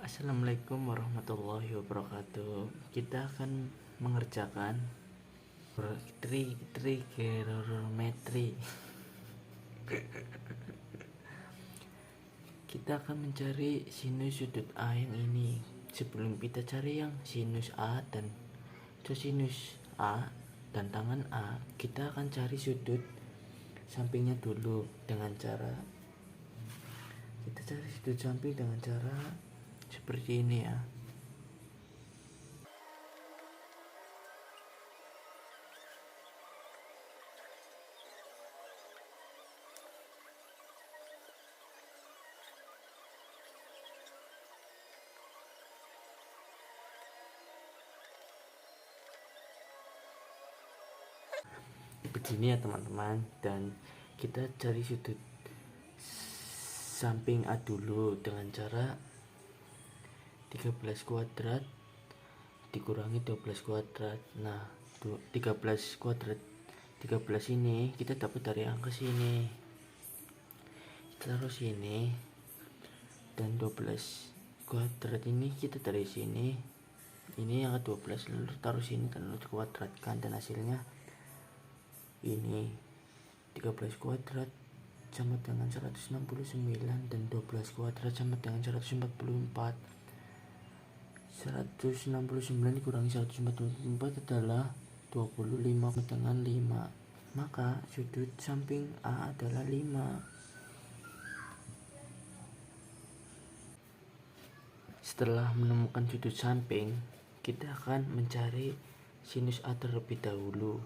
Assalamualaikum warahmatullahi wabarakatuh. Kita akan mengerjakan trigonometri. Kita akan mencari sinus sudut A yang ini. Sebelum kita cari yang sinus A dan cosinus A dan tangan A, kita akan cari sudut sampingnya dulu dengan cara kita cari sudut samping dengan cara seperti ini ya. Begini ya teman-teman, dan kita cari sudut samping A dulu dengan cara 13 kuadrat dikurangi 12 kuadrat. Nah, 13 kuadrat 13 ini kita dapat dari angka sini, kita taruh sini, dan 12 kuadrat ini kita dari sini, ini yang ke 12 lalu taruh sini dan lalu dikuadratkan, dan hasilnya ini 13 kuadrat sama dengan 169 dan 12 kuadrat sama dengan 144. 169 dikurangi 144 adalah 25 dengan 5. Maka sudut samping A adalah 5. Setelah menemukan sudut samping, kita akan mencari sinus A terlebih dahulu.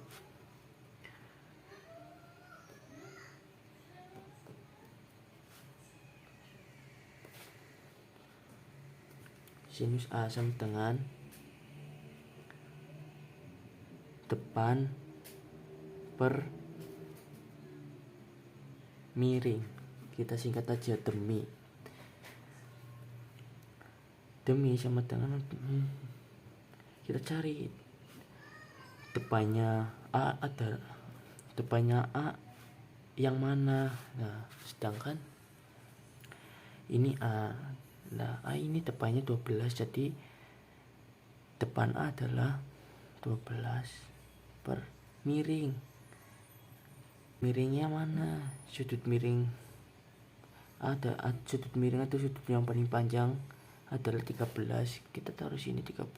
Sinus A sama dengan depan per miring, kita singkat aja demi sama dengan, kita cari depannya A yang mana. Nah, sedangkan ini A. Nah, A ini depannya 12, jadi depan A adalah 12 per miring. Miringnya mana? Sudut miring sudut miring atau sudut yang paling panjang adalah 13. Kita taruh sini 13.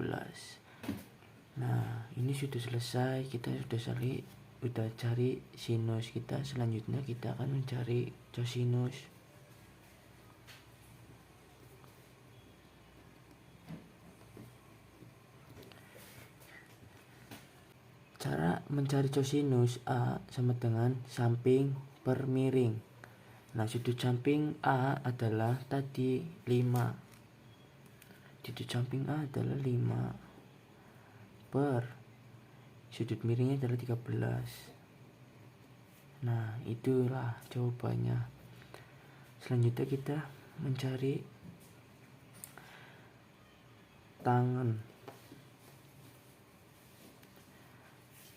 Nah, ini sudah selesai. Kita sudah cari sinus kita. Selanjutnya kita akan mencari cosinus. Cara mencari cosinus A sama dengan samping per miring. Nah, sudut samping A adalah tadi 5. Sudut samping A adalah 5 per sudut miringnya adalah 13. Nah, itulah jawabannya. Selanjutnya kita mencari tangan.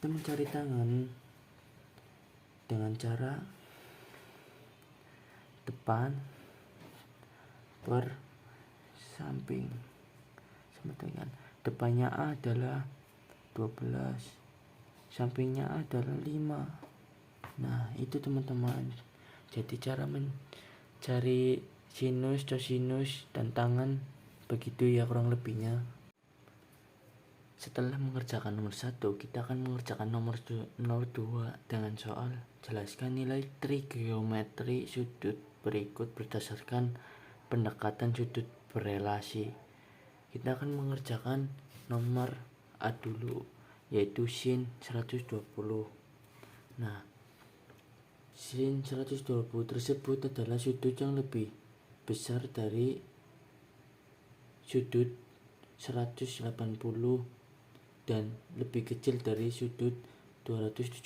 Kita mencari tangan dengan cara depan per samping sama dengan depannya A adalah 12, sampingnya A adalah 5. Nah, itu teman-teman. Jadi cara mencari sinus, cosinus, dan tangan begitu ya kurang lebihnya. Setelah mengerjakan nomor 1, kita akan mengerjakan nomor 2 dengan soal jelaskan nilai trigonometri sudut berikut berdasarkan pendekatan sudut berelasi. Kita akan mengerjakan nomor A dulu, yaitu sin 120. Nah, sin 120 tersebut adalah sudut yang lebih besar dari sudut 180 dan lebih kecil dari sudut 270.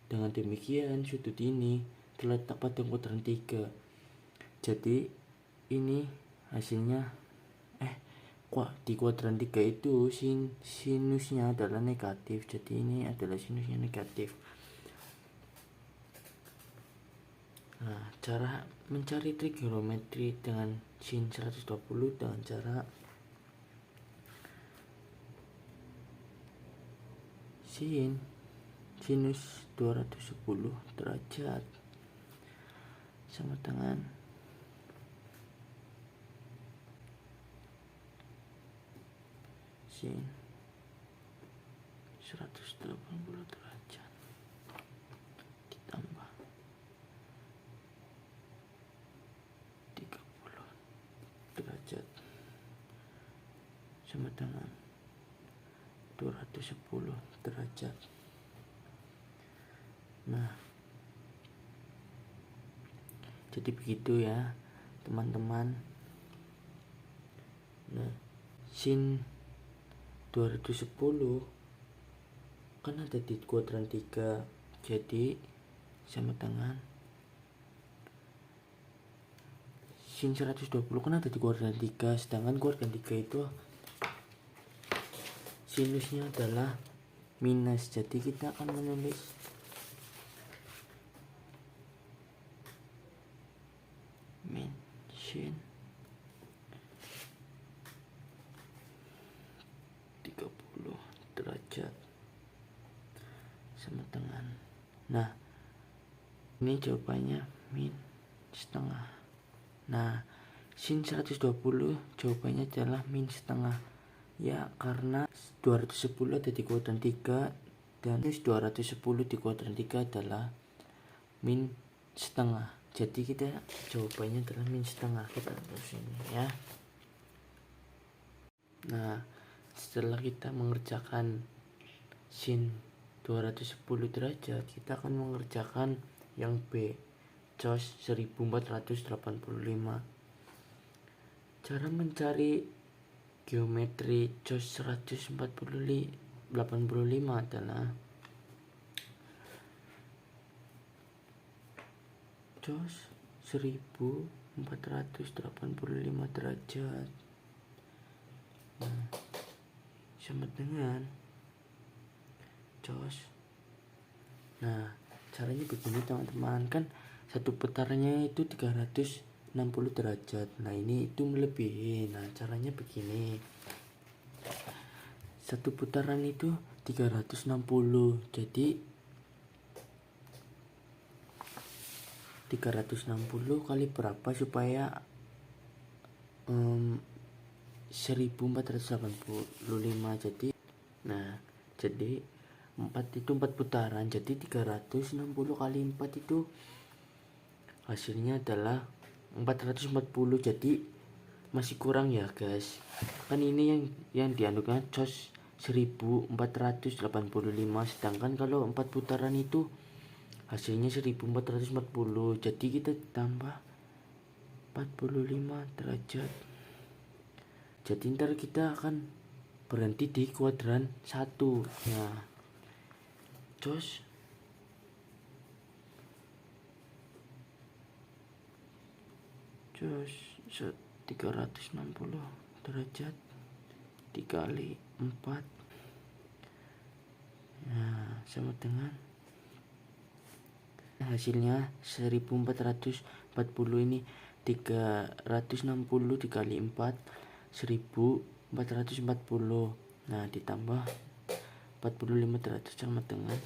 Dengan demikian, sudut ini terletak pada kuadran 3. Jadi ini hasilnya di kuadran 3 itu sinusnya adalah negatif. Jadi ini adalah sinusnya negatif. Nah, cara mencari trigonometri dengan sin 120 dengan cara sinus 210 derajat sama dengan sin 180 derajat ditambah 30 derajat sama dengan 210 derajat. Nah, jadi begitu ya teman-teman. Nah, sin 210 kan ada di kuadran 3, jadi sama dengan sin 120 kan ada di kuadran 3, sedangkan kuadran 3 itu sinusnya adalah minus, jadi kita akan menulis min sin 30 derajat sama dengan, nah ini jawabannya min setengah. Nah, sin 120 jawabannya adalah min setengah ya, karena 210 ada di kuadran 3 dan 210 di kuadran 3 adalah min setengah, jadi kita jawabannya adalah min setengah. Kita terus ini ya. Nah, setelah kita mengerjakan sin 210 derajat, kita akan mengerjakan yang B, cos 1485. Cara mencari geometri cos 185 adalah cos 1485 derajat sama dengan cos. Nah, caranya begini teman-teman, kan satu putarannya itu 360 derajat. Nah, ini itu melebihi. Nah, caranya begini, satu putaran itu 360, jadi 360 kali berapa supaya 1485, jadi nah jadi 4 itu 4 putaran, jadi 360 kali 4 itu hasilnya adalah 440, jadi masih kurang ya guys. Kan ini yang diandungkan cos 1485, sedangkan kalau 4 putaran itu hasilnya 1440, jadi kita tambah 45 derajat. Jadi ntar kita akan berhenti di kuadran 1. Nah, cos 360 derajat dikali 4, nah sama dengan hasilnya 1440, ini 360 dikali 4 1440, nah ditambah 45 derajat sama dengan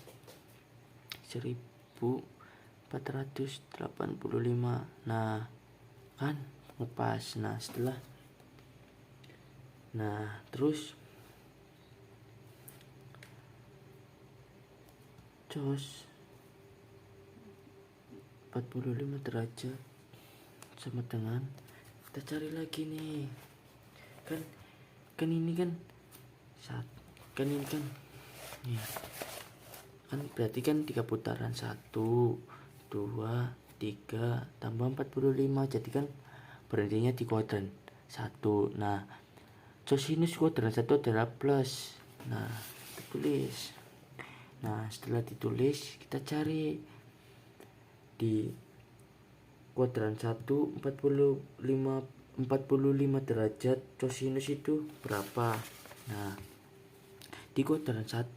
1485. Nah kan ngepas. Nah setelah terus cos 45 derajat sama dengan, kita cari lagi nih, kan ini kan ini kan ya, kan berarti kan 3 putaran, 1 2 3 tambah 45, jadi kan berhentinya di kuadran 1. Nah, cosinus kuadran 1 adalah plus. Nah, kita tulis. Nah, setelah ditulis, kita cari di kuadran 1 45 derajat cosinus itu berapa. Nah, di kuadran 1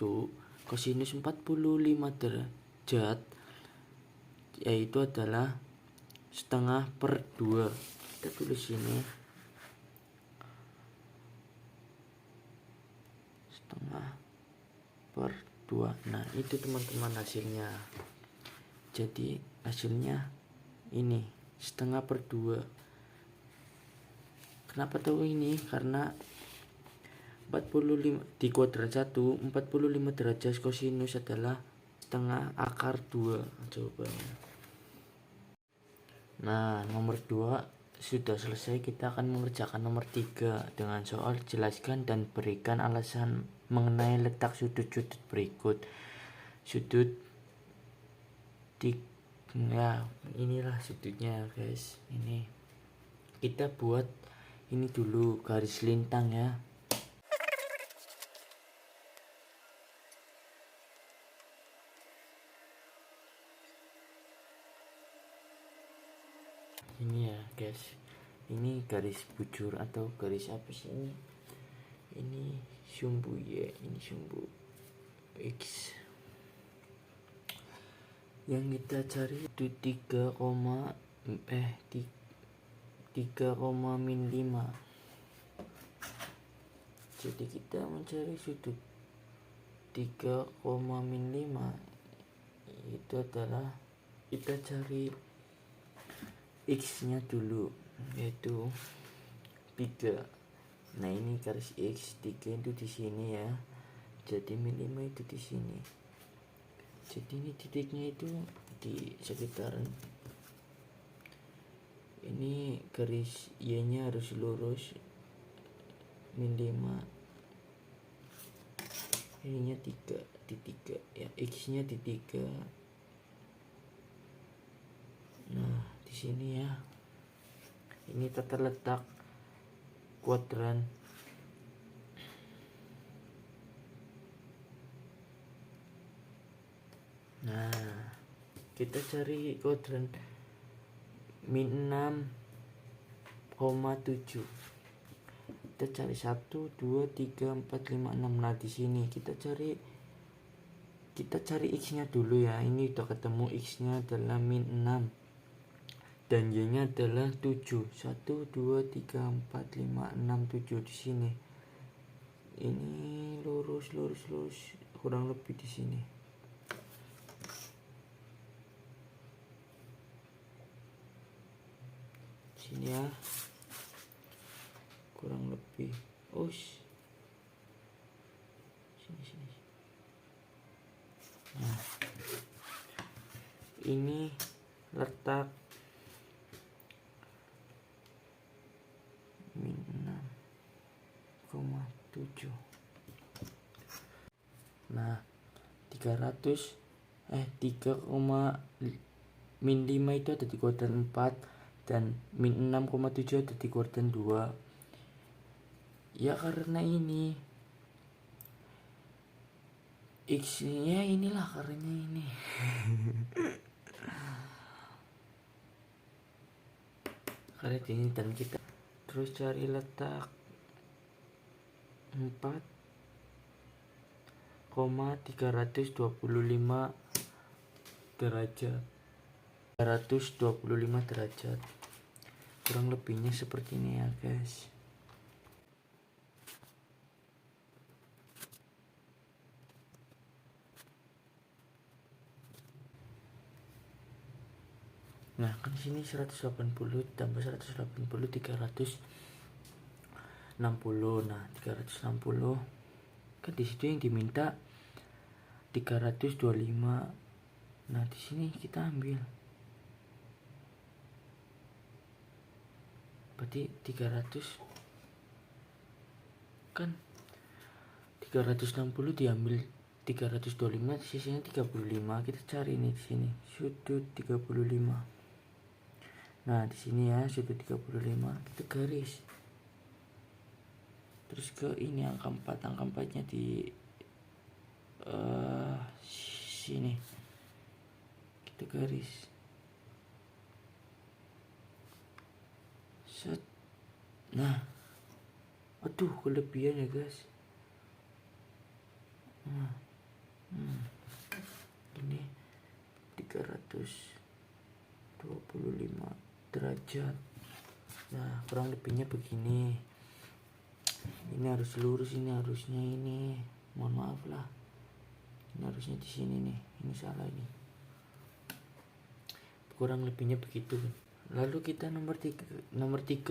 cosinus 45 derajat yaitu adalah setengah per 2. Kita tulis ini setengah per 2. Nah itu teman-teman hasilnya. Jadi hasilnya ini setengah per 2. Kenapa tahu ini? Karena 45 di kuadrat 1, 45 derajat kosinus adalah setengah akar 2 jawabannya. Nah nomor 2 sudah selesai. Kita akan mengerjakan nomor 3 dengan soal jelaskan dan berikan alasan mengenai letak sudut-sudut berikut. Sudut ya inilah sudutnya guys. Ini kita buat ini dulu garis lintang ya. Ini ya guys, ini garis bujur atau garis apa sih ini sumbu Y, ini sumbu X. Yang kita cari itu 3,-5. Jadi kita mencari sudut 3,-5 itu adalah kita cari X nya dulu, yaitu 3. Nah ini garis X, 3 itu di sini ya. Jadi -5 itu di sini. Jadi ini titiknya itu di sekitaran ini. Garis Y nya harus lurus -5. Ininya 3 di 3 ya, X nya di 3. Nah di sini ya, ini tata letak kuadran. Nah kita cari kuadran -6,7. kita cari 1 2 3 4 5 6. Nah di sini kita cari X nya dulu ya. Ini udah ketemu, X nya adalah -6 dan Y nya adalah 7. 1 2 3 4 5 6 7 di sini. Ini lurus kurang lebih di sini. Sini ya, kurang lebih. Sini. Nah ini letak -6,7. Nah 3 -5 itu ada di kuadran 4 dan -6,7 ada di kuadran 2 ya. Karena ini X nya inilah karena ini. Karena ini, dan kita terus cari letak 4,325 derajat. 325 derajat kurang lebihnya seperti ini ya guys. Nah kan sini 180 tambah 180 360. Nah 360 kan di situ yang diminta 325. Nah di sini kita ambil berarti 300 kan 360 diambil 325, sisanya 35. Kita cari nih di sini sudut 35. Nah di sini ya sudut 35 kita garis terus ke ini angka 4. Angka 4 nya di sini kita garis set. Nah aduh kelebihan ya guys. Ini 325 25 derajat. Nah, kurang lebihnya begini. Ini harus lurus, ini harusnya ini. Mohon maaf lah. Ini harusnya di sini nih. Ini salah ini. Kurang lebihnya begitu. Lalu kita nomor 3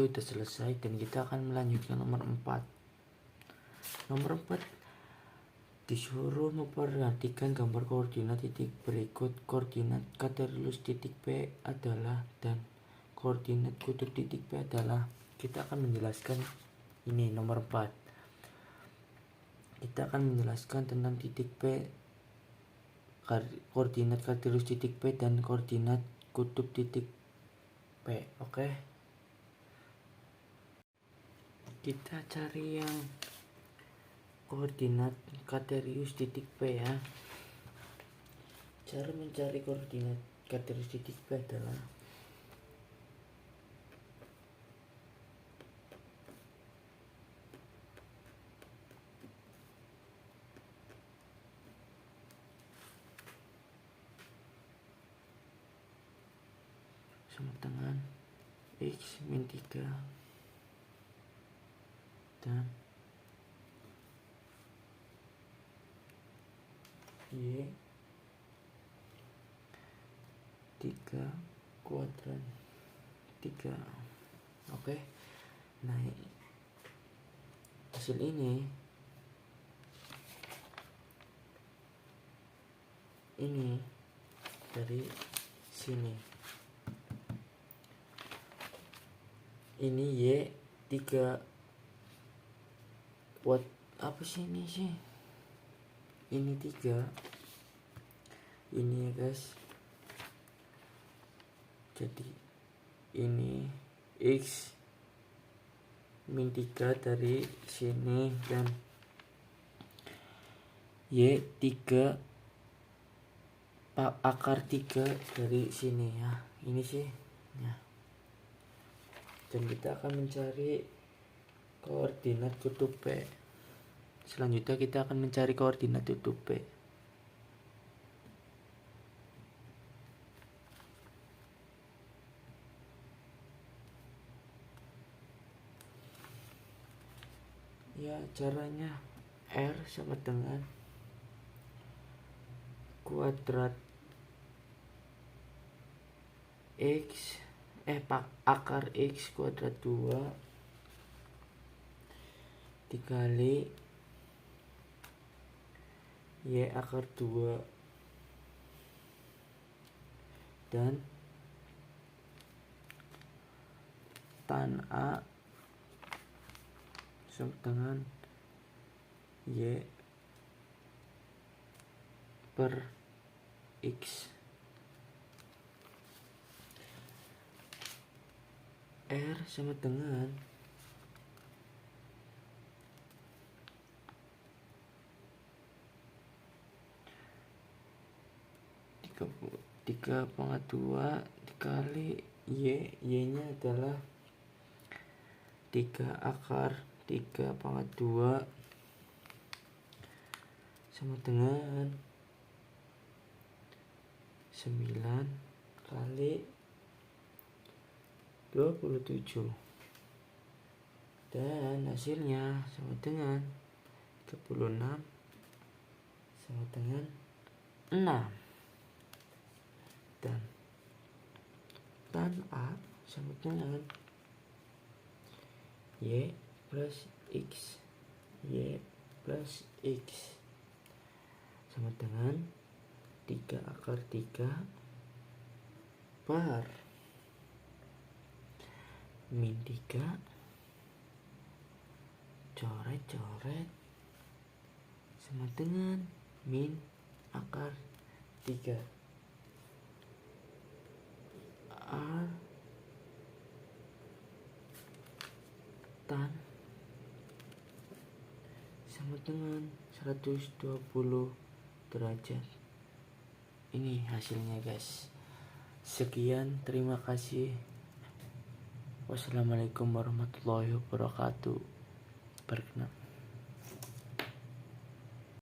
udah selesai dan kita akan melanjutkan nomor 4. Nomor 4 disuruh memperhatikan gambar koordinat titik berikut. Koordinat Katerius titik P adalah dan koordinat kutub titik P adalah. Kita akan menjelaskan ini nomor 4. Kita akan menjelaskan tentang titik P, koordinat Katerius titik P dan koordinat kutub titik P. Oke. Kita cari yang koordinat Katerius titik P ya. Cara mencari koordinat Katerius titik P adalah sama dengan X min 3 dan Y 3 kuadran 3. Oke. Nah, hasil ini dari sini. Ini Y 3 buat apa sih ini sih? Ini 3. Ini ya guys. Jadi ini X min 3 dari sini dan Y 3 akar 3 dari sini ya. Ini sih ya. Dan kita akan mencari koordinat kutub P. Selanjutnya kita akan mencari koordinat kutub P. Ya, caranya R sama dengan kuadrat X akar X kuadrat 2 dikali Y akar 2 dan tan A sama dengan Y per X. R sama dengan 3,2 dikali Y nya adalah 3 akar 3,2 sama dengan 9 kali 27 dan hasilnya sama dengan 36 sama dengan 6 dan tan A sama dengan Y plus X sama dengan 3 akar 3 per min 3 coret sama dengan min akar 3 A tan sama dengan 120 derajat. Ini hasilnya guys. Sekian, terima kasih. Wassalamualaikum warahmatullahi wabarakatuh. Berkenan.